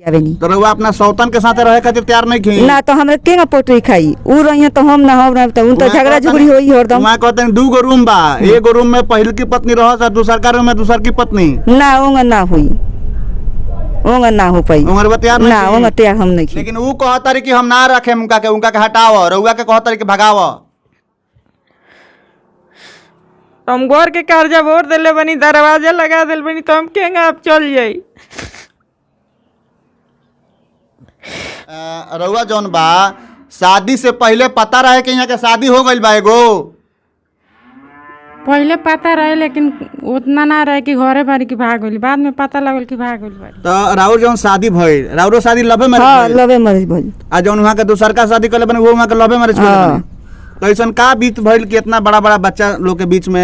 तो रउआ अपना सौतन के साथ रहे खातिर तैयार नहीं थी ना तो हमरा केगा पोटरी खाई उ रहिए तो हम ना हो तो उन तो झगड़ा झुगड़ी होई हरदम। मैं कहते हैं 2 गो रूम बा, एगो रूम में पहिल की पत्नी रहस और दूसर का रूम में दूसर की पत्नी ना ओंगा ना हुई ओंगा ना हो पाई उमर बतियार ना ओंगा तैयार हम नहीं। लेकिन वो कहता रही कि हम ना रखे उनका के हटाओ, रउआ के कहता रही कि भगाओ। हम घर के कर्जा भर दिले बनी, दरवाजा लगा दिल बनी, तो हम केंगा आप चल जाई। रउआ जौन बा शादी से पहले पता रहे कि यहाँ के शादी हो गई बा एगो? पहले पता रहे लेकिन उतना ना रहे कि घरे बारी की भाग गई, बाद में पता लगल कि भाग गई बारी। तो राउर जौन शादी भइल, राउरो शादी लवे मैरिज हां भइल? लवे मैरिज भइल। आ जौन वहां के दूसर का शादी करले बने वो वहां के लवे मैरिज करले बने। तो ऐसा का बीत भइल कि इतना बड़ा बड़ा बच्चा लोग के बीच में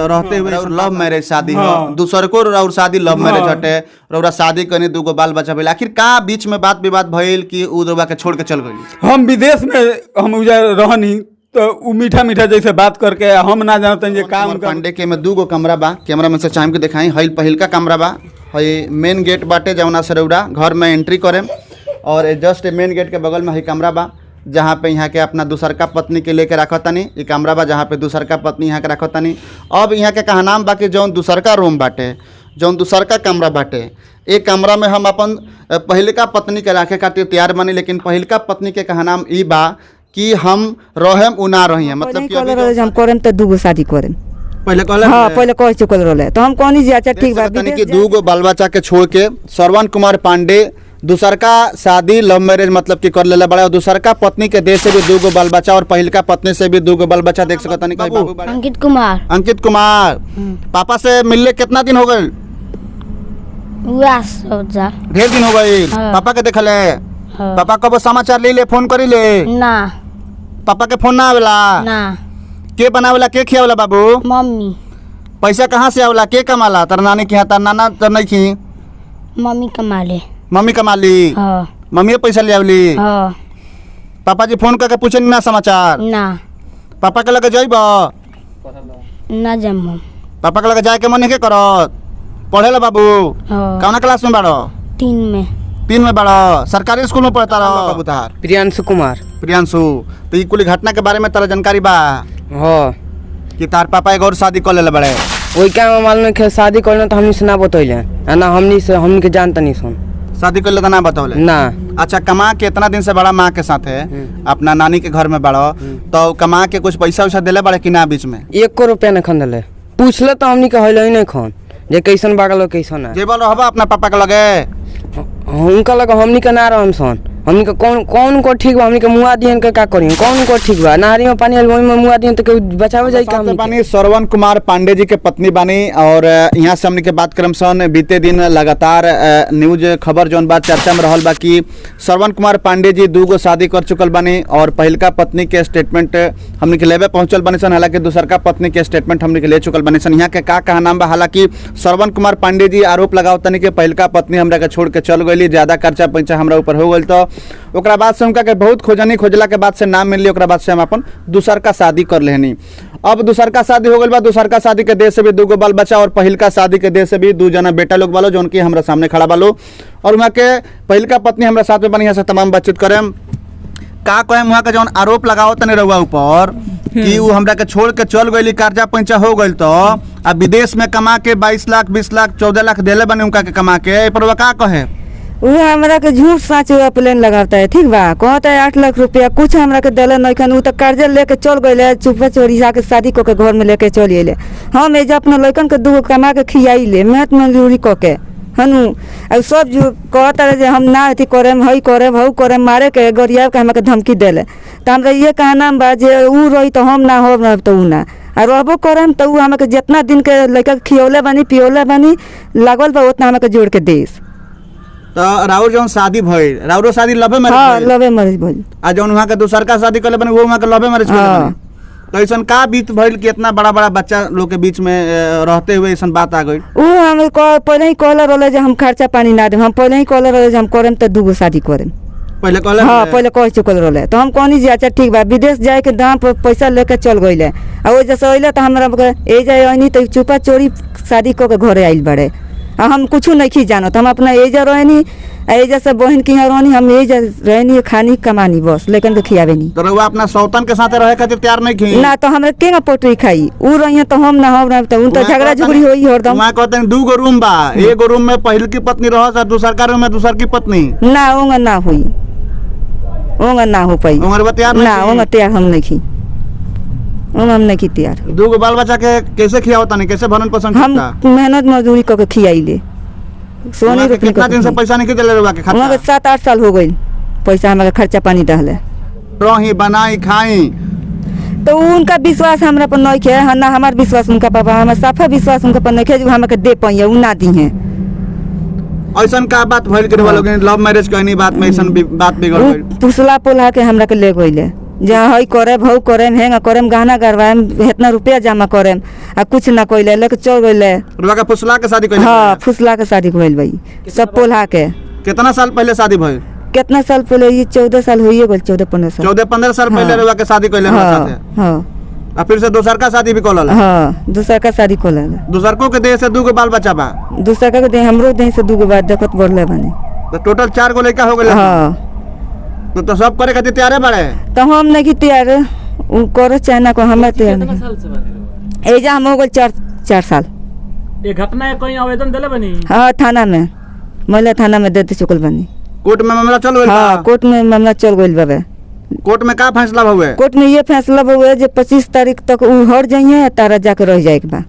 रहते हुए लव मैरिज शादी हो, दूसर को और शादी लव मैरिज हटे, रउरा शादी करनी 2 गो बाल बच्चा भइल, आखिर का बीच में बात विवाद भइल कि उ रउआ के छोड़ के चल गई? हम विदेश में हम उधर रहनी तो उ मीठा मीठा जैसे बात करके हम ना जानते ये काम पांडे के में 2 गो कमरा बा, कैमरा में से चाहे के दिखाई। हई पहिल का कमरा बा, हई मेन गेट बाटे जौना से रउरा घर में एंट्री करे, और जस्ट मेन गेट के बगल में हई कमरा बा जहाँ पे यहाँ के अपना दूसरका पत्नी के लेके रखतानी। ये कमरा बा जहाँ पे दूसरका पत्नी यहाँ के रखतानी। अब यहाँ के कहा नाम बाकी जौन दूसरका रूम बाटे, जौन दूसरका कमरा बाटे, एक कमरा में हम अपन पहिलका पत्नी के रखे खातिर तैयार बनी, लेकिन पहिलका पत्नी के कहा नाम ई बा कि हम रहेम उ ना रही, मतलब कि हम करम तो 2 गो शादी करम पहले कहले। हां पहले कह चुकल रहले तो हम कहनी जे अच्छा ठीक बा कि 2 गो बाल बच्चा के छोड़ के श्रवण कुमार पांडे दूसर का शादी लव मैरिज मतलब कि कर लेला बड़ा, और दूसर का पत्नी के देश से भी 2 गो बाल बच्चा और पहिल का पत्नी से भी 2 गो बाल बच्चा देख सकता नहीं। अंकित कुमार। अंकित कुमार पापा से मिलने कितना दिन हो गए? ढेर दिन हो गए। पापा के देखले? पापा कब समाचार ले फोन करी ले? ना पापा के फोन ना आवेला? ना। के बनावेला के खियावेला बाबू? मम्मी। पैसा कहाँ से आवेला? के कमाला? तर नानी के हाथ नाना तर नहीं खी? मम्मी कमाले। मम्मी कमाली? मम्मी पैसा ले आवली? पापा जी फोन करके पूछे ना समाचार? ना। पापा के लगे जाइब? ना जम। पापा के लगे जाए के मन नहीं करत? पढ़े ला बाबू? कौना क्लास में बाड़ो? 3 में बाड़ो? सरकारी स्कूल में पढ़ता रहो बाबू तार? प्रियांशु कुमार। प्रियांशु, तो ये कुल घटना के बारे में तारा जानकारी बा? हाँ कि तार पापा एक और शादी कर ले बड़े? वही क्या मालूम है शादी करना तो हमनी से ना बतौले ना, हमनी के जानता नहीं सुन शादी कर ले तो ना बतौले ना। अच्छा, कमा के इतना दिन से बड़ा माँ के साथ है अपना नानी के घर में बड़ो, तो कमा के कुछ पैसा वैसा दिले बड़े कि ना? बीच में 1 रुपया नहीं खन दिले, पूछले तो हमनी के हल नहीं खन जे कैसन बागल कैसन है। जे बोल रहबा अपना पापा के लगे? उनका लगा हमनी के ना रहम सन, हमनी के कौन को ठीक बा, हमनी के मुआ दियन के का करी, कौन को ठीक बा? नारी में पानी अलवई में मुआ दियन तो के बचावे जाई का? हमनी बानी श्रवण कुमार पांडे जी के पत्नी बानी, और यहाँ से हमनी के बात करम सन बीते दिन लगातार न्यूज खबर जौन बात चर्चा में रहल बा कि श्रवण कुमार पांडे जी 2 गो शादी कर चुकल बानी, और पहिलका पत्नी के स्टेटमेंट हमनी के लेवे पहुंचल बानी सन, हालांकि दूसरका पत्नी के स्टेटमेंट हमनी के ले चुकल बानी सन। यहाँ के का कहा नाम बा? हालांकि श्रवण कुमार पांडे जी आरोप लगाव तनी कि पहिलका पत्नी हमरा के छोड़ के चल गई, ज्यादा खर्चा पैसा हमरा ऊपर हो गई, तो ओकरा बाद से उनका के बहुत खोजला के बाद से नाम मिलली, ओकरा बाद से हम अपन दूसर का शादी कर लेनी। अब दूसर का शादी हो गई बा, दूसर का शादी के देश से भी 2 गो बाल बच्चा, और पहिल का शादी के देश से भी 2 जना बेटा लोग बालो, जो उनकी हमरा सामने खड़ा बालो, और वहाँ के पहिल का पत्नी हमरा साथ में बनी। यहाँ से तमाम बातचीत करें का कहें वहाँ के जौन आरोप लगाओ तने रहुआ ऊपर कि वो हमरा के छोड़ के चल गई, कर्जा पैसा हो गई, तो अब विदेश में कमा के 22 लाख 20 लाख 14 लाख दिले बने उनका के कमा के, पर का कहे? वो हमरा के झूठ साच प्लेन लगाता है, ठीक बा, कहता है 8 लाख रुपया कुछ हमरा के दिले नहीं खन, उ तो कर्जा लेके चल गए, चुपे चोरी जाके शादी को के घर में लेके चल अले। हम एजा अपना लड़कन के 2 गो कमा के खियाई ले, मेहनत मजदूरी क के हनु, अब सब जो कहता है हम ना अथी करेम, हई करेम, हऊ करेम, मारे के गरिया के हमरा के धमकी देले, तो हमरा ये कहना बा जे उ रही तो हम ना हो तो उ ना, और रहबो करम तो उ हमरा के जितना दिन के लड़का खियौले बानी पियौले बानी लागल बा उतना हमरा के जोड़ के देस। तो राउर जौन शादी भइल, राउरो शादी लवे मैरिज? हां लवे मैरिज भइल। आ जौन वहाँ के दूसर का शादी करले बने वो वहाँ के लवे मैरिज करले बने? तो ऐसा का बीत भइल कि इतना बड़ा बड़ा बच्चा लोग के बीच में रहते हुए ऐसा बात आ गई? उ हम पहले ही कहले रहले जे हम खर्चा पानी ना देम, हम पहले ही कहले रहले जे हम करम तो 2 गो शादी करम, पहले कहले? हाँ पहले कह चुकल रहले, तो हम कहनी जे अच्छा ठीक बा, विदेश जाए के दाम पर पैसा लेके चल गइले, आ ओ जैसे अइले तो हमरा ए जाए अइनी तो चुपा चोरी शादी क के घरे आइल बड़े, हम कुछ नहीं जानत, हम अपना एजा रहनी, एजा से बहन के यहाँ रहनी, हम एजा रहनी खानी कमानी बस, लेकिन के खियावे नहीं। तो रउआ अपना सौतन के साथ रहे खातिर तैयार नहीं थी ना, तो हमरा केगा पोटरी खाई, उ रही तो हम ना, हम तो उन तो झगड़ा झुगड़ी होई हरदम। वहाँ कहते हैं 2 गो रूम बा, एगो रूम में पहिल की पत्नी रह और दूसर का रूम में दूसर की पत्नी। ना ओंगा ना हुई, ओंगा ना हो पाई, उमर तैयार ना ओंगा तैयार हम नहीं खी, ओंगा हम नहीं खी तैयार। 2 गो बाल बच्चा के कैसे खियावता नहीं, कैसे भरण पोषण हम करता? मेहनत मजदूरी करके खियाइले, सोने वहाँ के रुपये कितना दिन से पैसा नहीं दिले रउआ के वहाँ खर्चा? के 7-8 साल हो गई, पैसा हमारे खर्चा पानी दहले। रही बनाई खाई तो उनका विश्वास हमरा पर नहीं है, ना हमार विश्वास उनका पर, हमारा साफा विश्वास उनका पर नहीं है जो हमें दे पाइए, उ ना दी हैं। ऐसा का बात भइल करे वालों लव मैरिज कहनी बात में ऐसा बात बिगड़ गई। पुसला पोला के हमरा के ले गइले, जहाँ हई करे भौ करे हेंगा करे गहना गरवाएम, इतना रुपया जमा करे आ कुछ ना कइले, लेके चल गइले। रउआ के फुसला के शादी कइले? हाँ, फुसला के शादी भइल भाई, सब पोला के। कितना साल पहले शादी भइल? कितना साल पहले? ये 14 साल होइए गइल, 14-15 साल। 14-15 साल पहले रउआ के शादी कइले रउआ हाँ साथे? हाँ आ फिर से दूसर का शादी भी कइल? हाँ, दूसरा का शादी कोला, दूसर को के देह से 2 गो बाल बच्चा बा? दूसरा का दे हमरो दे से 2 गो बात देखत बढ़ले बने। तो टोटल 4 गो लड़का हो गए? हाँ, तो सब करे खातिर तैयार बड़े? तो हम नहीं तैयार, उ करो चाहे ना को, हमें तैयार नहीं। एजा हम हो गए 4 साल। ये घटना है, कहीं आवेदन दिले बनी? हाँ, थाना में, महिला थाना में देते चुकल बनी। कोर्ट में मामला चल गइल? हाँ, कोर्ट में मामला चल गइल बाबे। कोर्ट में का फैसला हुए? कोर्ट में ये फैसला हुए जे 25 तारीख तक उ हट जाइए, तारा जाके रह जाए के बा।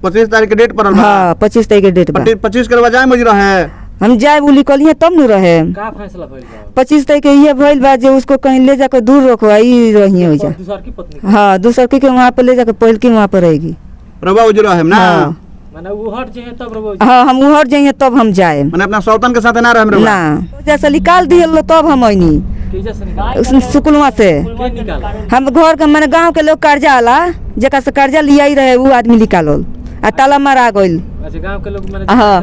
25 तारीख के डेट पड़ल बा? हाँ, 25 तारीख के डेट बा। 25 के बजाय मुझे रहे हम जाए उ निकलिए तब न रहे। का फैसला भइल बा? 25 तारीख के ये भइल बा जे उसको कहीं ले जाकर दूर रखो, आई रहिए हो जा। दूसर की पत्नी? हाँ, दूसर के वहाँ पे ले जाकर पहल की वहाँ पे रहेगी। रउआ उजर रहे ना? हाँ माने वो हट जे तब रहो? हाँ, हम उहर जाइए तब हम जाए माने अपना सौतन के साथ ना रहे रउआ? ना, जैसे निकाल दिए लो तब हम आईनी केजा से निकाल? सुकुलवा से। के निकाल? हम घर के माने गांव के लोग कर्जा आला, जेका से कर्जा लिया ही रहे वो आदमी निकालल आ ताला मारा गइल। अच्छा, गांव के लोग माने हाँ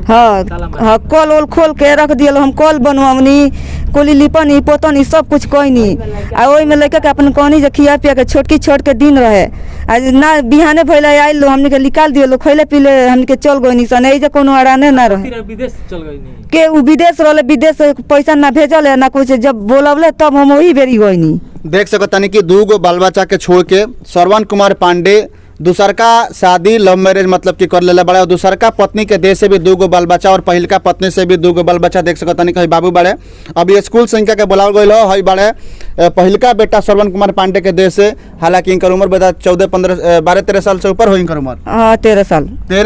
हाँ हाँ, कल ओल खोल के रख दियल, हम कल बनवनी, कोली लिपनी पोतनी सब कुछ कईनी आ ओई में लड़का के अपन कहनी जे खिया पिया के छोटकी छोट के दिन रहे आ ना बिहाने भइले आइल लो, हमनी के निकाल दियल, खइले पीले हमनी के चल गइनी सन, ए जे कोनो अड़ाने ना रहे। फिर विदेश चल गई नहीं के उ विदेश रहले, विदेश से पैसा ना भेजल है ना कुछ, जब बोलवले तब हम वही बेरी गइनी। देख सकता नहीं कि 2 गो बाल बच्चा के छोड़ के श्रवण कुमार पांडे दूसर का शादी लव मैरिज मतलब कि कर लेला बड़ा, और दूसर का पत्नी के देह से भी 2 गो बाल बच्चा और पहिल का पत्नी से भी 2 गो बाल बच्चा। देख सकता नहीं कहीं बाबू बड़े अभी स्कूल संख्या के बुलावल गई हो, हई बड़े पहिल का बेटा श्रवण कुमार पांडे के देह से, हालांकि इनकर उम्र बता 12-13 साल से ऊपर हो इनकर उम्र। हाँ, 13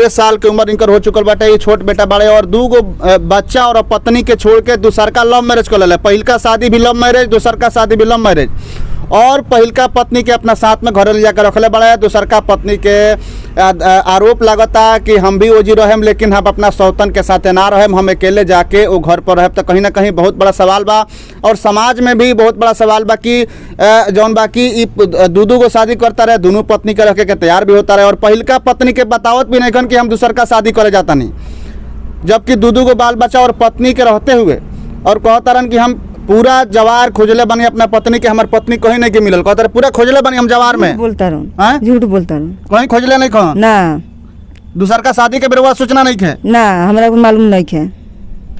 साल की उम्र इनकर हो चुकल बाटे। ये छोट बेटा बड़े और 2 गो बच्चा और पत्नी के छोड़ के दूसर का लव मैरिज कर ले। पहिल का शादी भी लव मैरिज, दूसर का शादी भी लव मैरिज, और पहिल का पत्नी के अपना साथ में घर ले जाकर रखले बड़ा है। दूसर का पत्नी के आरोप लगता कि हम भी ओजी रहेम लेकिन हम अपना सौतन के साथ ना रहेम, हम अकेले जाके वो घर पर रहे। तो कहीं ना कहीं बहुत बड़ा सवाल बा और समाज में भी बहुत बड़ा सवाल बा कि जौन बाकी 2 गो शादी करता रहे, दोनों पत्नी के रखे के तैयार भी होता रहे, और पहिल का पत्नी के बतावत भी नहीं खन कि हम दूसर का शादी करे जाता नहीं, जबकि 2 गो बाल बच्चा और पत्नी के रहते हुए और कहता रहन कि हम पूरा जवार खोजले बनी अपना पत्नी के, हमार पत्नी कहीं नहीं के मिलल, कहता पूरा खोजले बनी हम जवार में। बोलता रहूं, हैं? झूठ बोलता रहूं कहीं खोजले नहीं खन ना, दूसर का शादी के बेरवा सूचना नहीं खे ना, हमरा को मालूम नहीं है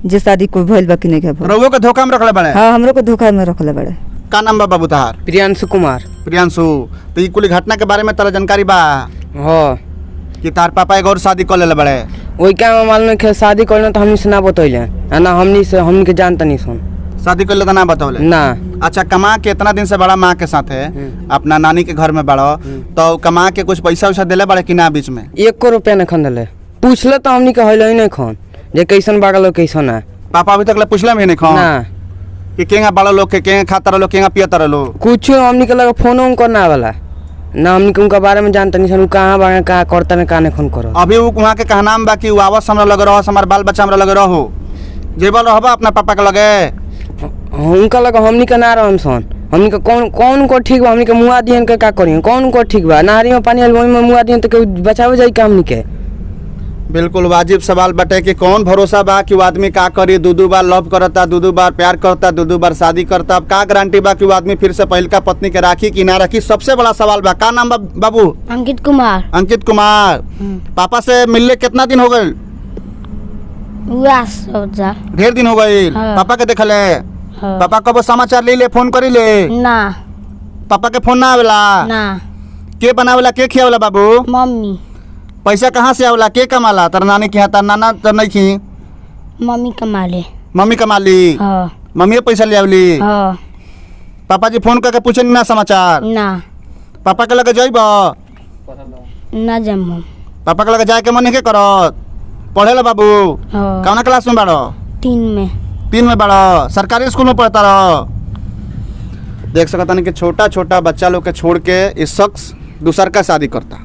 जे शादी कोई भइल बा कि नहीं भइल। रउओ के धोखा में रखले बड़े? हाँ, हमरो को धोखा में रखले बड़े। का नाम बा बाबू तहार? प्रियांशु कुमार। प्रियांशु, तो ई कुल घटना के बारे में तारा जानकारी बा हाँ, कि तार पापा एक और शादी कर लेले बड़े? वही क्या मालूम है, शादी करना तो हमनी से ना बतैले ना, हमनी के जानता नहीं सुन शादी कर ले तो ना बतौले ना। अच्छा, कमा के इतना दिन से बड़ा माँ के साथ है, अपना नानी के घर में बड़ा, तो कमा के कुछ पैसा वैसा दिले बड़े कि ना बीच में? 1 रुपया नहीं खन दिले, पूछले तो हमनी के हइले नहीं खन जे कैसन बाड़ा लोग कैसन है। पापा अभी तक ले पूछले भी नहीं खा ना कि केंगा बड़ा लोग के केंगा खाता रहो केंगा पियता रहो? कुछ हमनी के लगे फोन उन करना वाला ना, हमनी के उनका बारे में जानता नहीं सन, कहाँ बाड़ा कहाँ करता में कहाँ नहीं फोन करो। अभी वो वहाँ के कहनाम बा कि आवास हमरा लगे रहो, हमारे बाल बच्चा हमरा लगे रहो, जेबल रहबा अपना पापा के लगे? उनका लगा हमनी के ना रहम सन, हमनी के कौन को ठीक बा, हमनी के मुआ दियन के का करियन, कौन को ठीक बा, नारी में पानी वही में मुआ दियन तो के बचावे जाई का हमनी के? बिल्कुल वाजिब सवाल बटे कि कौन भरोसा बा कि वो आदमी का करी, 2 बार लव करता, 2 बार प्यार करता, 2 बार शादी करता, अब का गारंटी बा कि वो आदमी फिर से पहिल का पत्नी के राखी कि ना राखी? सबसे बड़ा सवाल बा। का नाम बा बाबू? अंकित कुमार। अंकित कुमार। पापा से मिलने कितना दिन हो गए? वह सब जा ढेर दिन हो गई हाँ। पापा के देखले हाँ। पापा कब समाचार ले ले फोन करी ले ना पापा के फोन ना आवेला ना के बनावेला के खियावेला बाबू मम्मी पैसा कहाँ से आवेला के कमाला तर नानी के यहाँ तर नाना तर नहीं खी मम्मी कमा ले मम्मी कमाली हाँ मम्मी पैसा ले आवली हाँ पापा जी फोन करके पूछे ना समाचार ना पापा के लगे जाइब ना जम पापा के लगे जाए के मन नहीं के करत पढ़ेला बाबू हाँ कौना क्लास में बाड़ो 3 में 3 में बाड़ो सरकारी स्कूल में पढ़ता रहो देख सकता नहीं कि छोटा छोटा बच्चा लोग के छोड़ के इस शख्स दूसर का शादी करता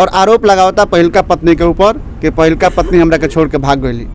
और आरोप लगावता पहिलका पत्नी के ऊपर कि पहिलका पत्नी हमरा के छोड़ के भाग गई।